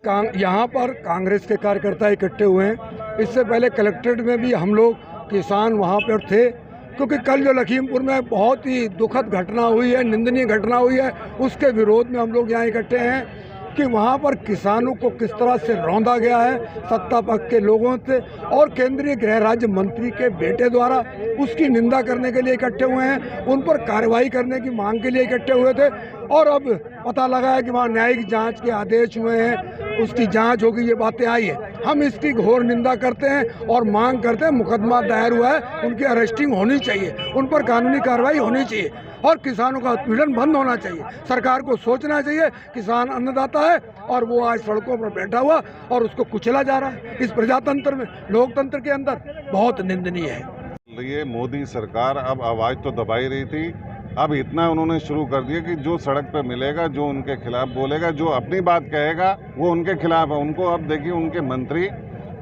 यहाँ पर कांग्रेस के कार्यकर्ता इकट्ठे हुए हैं। इससे पहले कलेक्ट्रेट में भी हम लोग किसान वहाँ पर थे, क्योंकि कल जो लखीमपुर में बहुत ही दुखद घटना हुई है, निंदनीय घटना हुई है, उसके विरोध में हम लोग यहाँ इकट्ठे हैं कि वहाँ पर किसानों को किस तरह से रौंदा गया है सत्ता पक्ष के लोगों से और केंद्रीय गृह राज्य मंत्री के बेटे द्वारा। उसकी निंदा करने के लिए इकट्ठे हुए हैं, उन पर कार्रवाई करने की मांग के लिए इकट्ठे हुए थे। और अब पता लगा है कि वहाँ न्यायिक जांच के आदेश हुए हैं, उसकी जांच होगी, ये बातें आई है। हम इसकी घोर निंदा करते हैं और मांग करते हैं, मुकदमा दायर हुआ है, उनकी अरेस्टिंग होनी चाहिए, उन पर कानूनी कार्रवाई होनी चाहिए और किसानों का उत्पीड़न बंद होना चाहिए। सरकार को सोचना चाहिए, किसान अन्नदाता है और वो आज सड़कों पर बैठा हुआ और उसको कुचला जा रहा है। इस प्रजातंत्र में, लोकतंत्र के अंदर बहुत निंदनीय है। ये मोदी सरकार अब आवाज़ तो दबा ही रही थी, अब इतना उन्होंने शुरू कर दिया कि जो सड़क पर मिलेगा, जो उनके खिलाफ बोलेगा, जो अपनी बात कहेगा वो उनके खिलाफ है। उनको अब देखिए, उनके मंत्री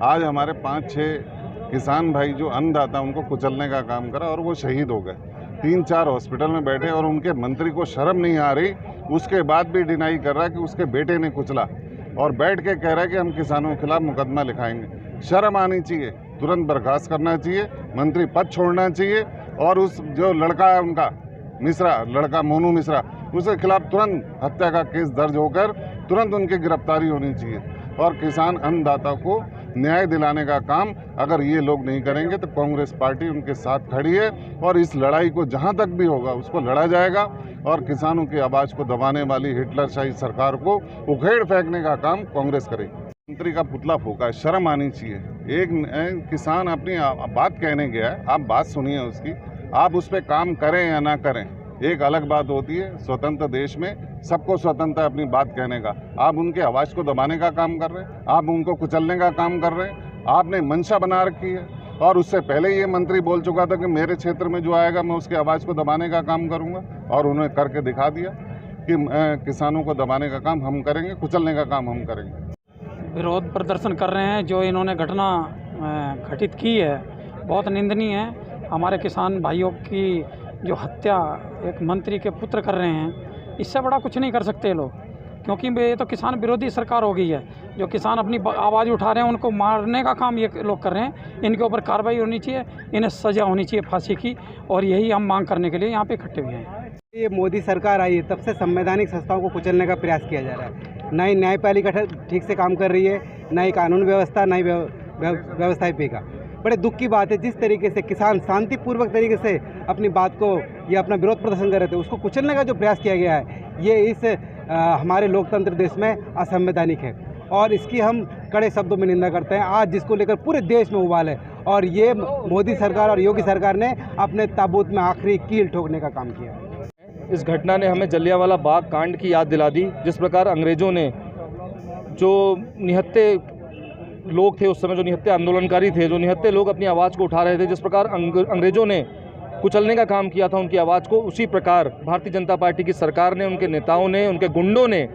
आज हमारे 5-6 किसान भाई जो अन्नदाता, उनको कुचलने का काम करा और वो शहीद हो गए। 3-4 हॉस्पिटल में बैठे और उनके मंत्री को शर्म नहीं आ रही, उसके बाद भी डिनाई कर रहा है कि उसके बेटे ने कुचला और बैठ के कह रहा है कि हम किसानों के खिलाफ मुकदमा लिखाएंगे। शर्म आनी चाहिए, तुरंत बर्खास्त करना चाहिए, मंत्री पद छोड़ना चाहिए और उस जो लड़का है उनका मिश्रा, लड़का मोनू मिश्रा, उसके खिलाफ तुरंत हत्या का केस दर्ज होकर तुरंत उनकी गिरफ्तारी होनी चाहिए। और किसान अन्नदाता को न्याय दिलाने का काम अगर ये लोग नहीं करेंगे तो कांग्रेस पार्टी उनके साथ खड़ी है और इस लड़ाई को जहां तक भी होगा उसको लड़ा जाएगा और किसानों की आवाज़ को दबाने वाली हिटलरशाही सरकार को उखेड़ फेंकने का काम कांग्रेस करेगी। मंत्री का पुतला फूका है, शर्म आनी चाहिए। एक किसान अपनी बात कहने गया है, आप बात सुनिए उसकी, आप उस पर काम करें या ना करें एक अलग बात होती है। स्वतंत्र देश में सबको स्वतंत्र है अपनी बात कहने का। आप उनकी आवाज़ को दबाने का काम कर रहे हैं, आप उनको कुचलने का काम कर रहे हैं, आपने मंशा बना रखी है। और उससे पहले ये मंत्री बोल चुका था कि मेरे क्षेत्र में जो आएगा मैं उसकी आवाज़ को दबाने का काम करूँगा और उन्होंने करके दिखा दिया कि किसानों को दबाने का काम हम करेंगे, कुचलने का काम हम करेंगे। विरोध प्रदर्शन कर रहे हैं। जो इन्होंने घटना घटित की है बहुत निंदनीय है। हमारे किसान भाइयों की जो हत्या एक मंत्री के पुत्र कर रहे हैं, इससे बड़ा कुछ नहीं कर सकते लोग, क्योंकि ये तो किसान विरोधी सरकार हो गई है। जो किसान अपनी आवाज़ उठा रहे हैं उनको मारने का काम ये लोग कर रहे हैं। इनके ऊपर कार्रवाई होनी चाहिए, इन्हें सज़ा होनी चाहिए फांसी की, और यही हम मांग करने के लिए यहाँ पे इकट्ठे हुए हैं। ये मोदी सरकार आई है तब से संवैधानिक संस्थाओं को कुचलने का प्रयास किया जा रहा है। ना ही न्यायपालिका ठीक से काम कर रही है, ना ही कानून व्यवस्था, ना ही व्यवस्थापिका। बड़े दुख की बात है, जिस तरीके से किसान शांतिपूर्वक तरीके से अपनी बात को या अपना विरोध प्रदर्शन कर रहे थे, उसको कुचलने का जो प्रयास किया गया है, ये इस हमारे लोकतंत्र देश में असंवैधानिक है और इसकी हम कड़े शब्दों में निंदा करते हैं। आज जिसको लेकर पूरे देश में उबाल है और ये मोदी सरकार और योगी सरकार ने अपने ताबूत में आखिरी कील ठोकने का काम किया। इस घटना ने हमें जलियांवाला बाग कांड की याद दिला दी। जिस प्रकार अंग्रेज़ों ने, जो निहत्थे लोग थे उस समय, जो निहत्थे आंदोलनकारी थे, जो निहत्थे लोग अपनी आवाज़ को उठा रहे थे, जिस प्रकार अंग्रेज़ों ने कुचलने का काम किया था उनकी आवाज़ को, उसी प्रकार भारतीय जनता पार्टी की सरकार ने, उनके नेताओं ने, उनके गुंडों ने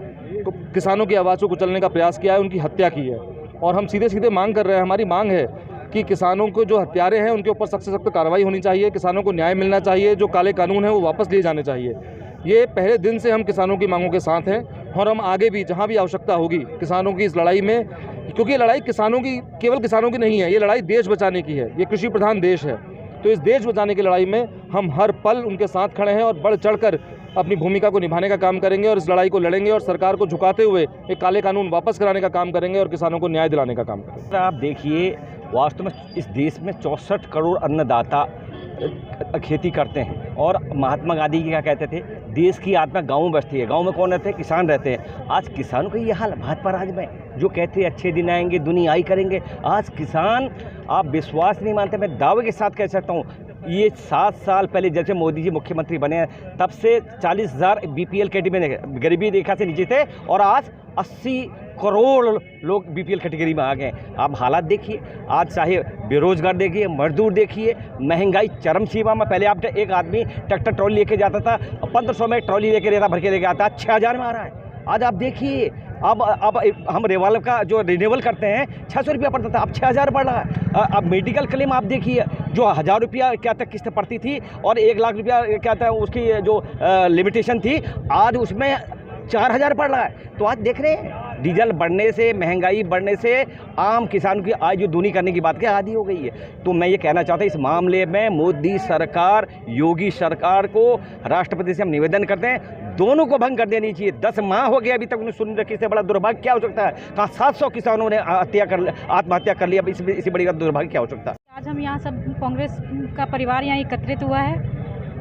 किसानों की आवाज़ को कुचलने का प्रयास किया है, उनकी हत्या की है। और हम सीधे सीधे मांग कर रहे हैं, हमारी मांग है कि किसानों को जो हत्यारे हैं उनके ऊपर सख्त से सख्त कार्रवाई होनी चाहिए, किसानों को न्याय मिलना चाहिए, जो काले कानून हैं वो वापस लिए जाने चाहिए। ये पहले दिन से हम किसानों की मांगों के साथ हैं और हम आगे भी जहाँ भी आवश्यकता होगी किसानों की इस लड़ाई में, क्योंकि ये लड़ाई किसानों की, केवल किसानों की नहीं है, ये लड़ाई देश बचाने की है। ये कृषि प्रधान देश है, तो इस देश बचाने की लड़ाई में हम हर पल उनके साथ खड़े हैं और बढ़ चढ़कर अपनी भूमिका को निभाने का काम करेंगे और इस लड़ाई को लड़ेंगे और सरकार को झुकाते हुए एक काले कानून वापस कराने का काम करेंगे और किसानों को न्याय दिलाने का काम करेंगे। आप देखिए, वास्तव में इस देश में 64 करोड़ अन्नदाता खेती करते हैं और महात्मा गांधी जी क्या कहते थे, देश की आत्मा गाँव में बसती है। गाँव में कौन रहते हैं? किसान रहते हैं। आज किसानों का ये हाल भाजपा राज में, जो कहते हैं अच्छे दिन आएंगे, दुनिया आई करेंगे, आज किसान, आप विश्वास नहीं मानते, मैं दावे के साथ कह सकता हूँ, ये 7 साल पहले जब से मोदी जी मुख्यमंत्री बने हैं तब से 40,000 BPL कैटेगरी में, गरीबी रेखा से नीचे थे, और आज 80 करोड़ लोग BPL कैटेगरी में आ गए। आप हालात देखिए, आज चाहे बेरोजगार देखिए, मजदूर देखिए, महंगाई चरम सीमा में। पहले आप एक आदमी ट्रैक्टर ट्रॉली लेके जाता था, 1500 में ट्रॉली लेके रेता भर के लेके आता, 6000 में आ रहा है। आज आप देखिए, अब हम रिवॉल्व का जो रिन्यूअल करते हैं 600 रुपया पड़ता था, अब 6000 पड़ रहा है। अब मेडिकल क्लेम आप देखिए, जो 1000 रुपया क्या तक किस्त पड़ती थी और 1 लाख रुपया क्या था उसकी जो लिमिटेशन थी, आज उसमें 4000 पड़ रहा है। तो आज देख रहे हैं डीजल बढ़ने से, महंगाई बढ़ने से आम किसान की आय जो दूनी करने की बात क्या आदी हो गई है। तो मैं ये कहना चाहता हूँ इस मामले में मोदी सरकार, योगी सरकार को, राष्ट्रपति से हम निवेदन करते हैं दोनों को भंग कर देनी चाहिए। 10 माह हो गए अभी तक उन्हें सुन रखी, से बड़ा दुर्भाग्य क्या हो सकता है। कहाँ 700 किसानों ने आत्महत्या कर लिया, इसी बड़ी दुर्भाग्य क्या हो सकता है। आज हम यहाँ सब कांग्रेस का परिवार यहाँ एकत्रित हुआ है,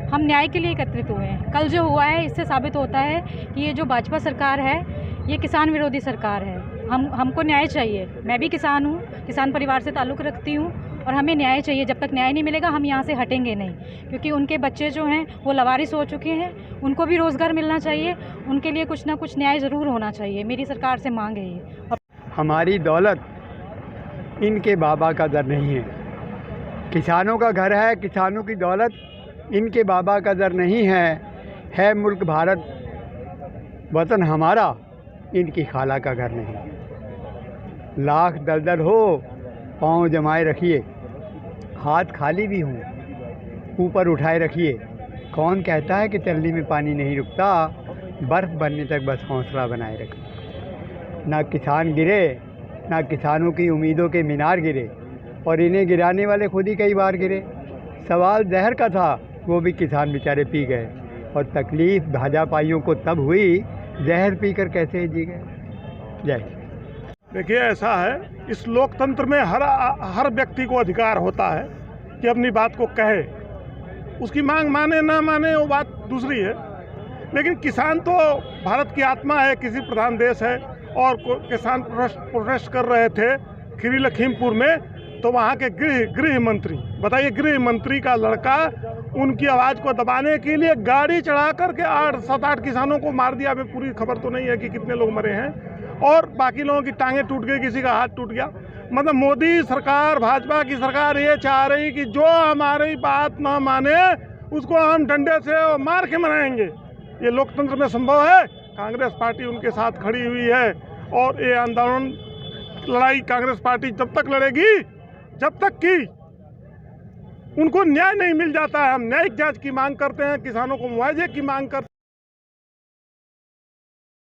हम न्याय के लिए एकत्रित हुए हैं। कल जो हुआ है इससे साबित होता है कि ये जो भाजपा सरकार है ये किसान विरोधी सरकार है। हमको न्याय चाहिए। मैं भी किसान हूँ, किसान परिवार से ताल्लुक़ रखती हूँ और हमें न्याय चाहिए। जब तक न्याय नहीं मिलेगा हम यहाँ से हटेंगे नहीं, क्योंकि उनके बच्चे जो हैं वो लवारिस हो चुके हैं, उनको भी रोज़गार मिलना चाहिए, उनके लिए कुछ ना कुछ न्याय ज़रूर होना चाहिए। मेरी सरकार से मांग है ये। हमारी दौलत इनके बाबा का दर नहीं है, किसानों का घर है। किसानों की दौलत इनके बाबा का दर नहीं है मुल्क भारत वतन हमारा, इनकी खाला का घर नहीं। लाख दलदल हो पाँव जमाए रखिए, हाथ खाली भी हों ऊपर उठाए रखिए। कौन कहता है कि चलनी में पानी नहीं रुकता, बर्फ़ बनने तक बस हौसला बनाए रखिए। ना किसान गिरे, ना किसानों की उम्मीदों के मीनार गिरे, और इन्हें गिराने वाले खुद ही कई बार गिरे। सवाल जहर का था, वो भी किसान बेचारे पी गए, और तकलीफ़ भाजपाइयों को तब हुई जहर पीकर कैसे जी गए। जय। देखिए ऐसा है, इस लोकतंत्र में हर व्यक्ति को अधिकार होता है कि अपनी बात को कहे। उसकी मांग माने ना माने वो बात दूसरी है, लेकिन किसान तो भारत की आत्मा है, कृषि प्रधान देश है। और किसान प्रोटेस्ट कर रहे थे खीरी लखीमपुर में, तो वहाँ के गृह मंत्री, बताइए गृह मंत्री का लड़का उनकी आवाज़ को दबाने के लिए गाड़ी चढ़ा करके 7-8 किसानों को मार दिया। हमें पूरी खबर तो नहीं है कि कितने लोग मरे हैं, और बाकी लोगों की टांगें टूट गई, किसी का हाथ टूट गया। मतलब मोदी सरकार, भाजपा की सरकार ये चाह रही कि जो हमारी बात ना माने उसको हम डंडे से और मार के मनाएंगे। ये लोकतंत्र में संभव है? कांग्रेस पार्टी उनके साथ खड़ी हुई है, और ये आंदोलन, लड़ाई कांग्रेस पार्टी जब तक लड़ेगी जब तक कि उनको न्याय नहीं मिल जाता है। हम न्यायिक जांच की मांग करते हैं, किसानों को मुआवजे की मांग करते हैं।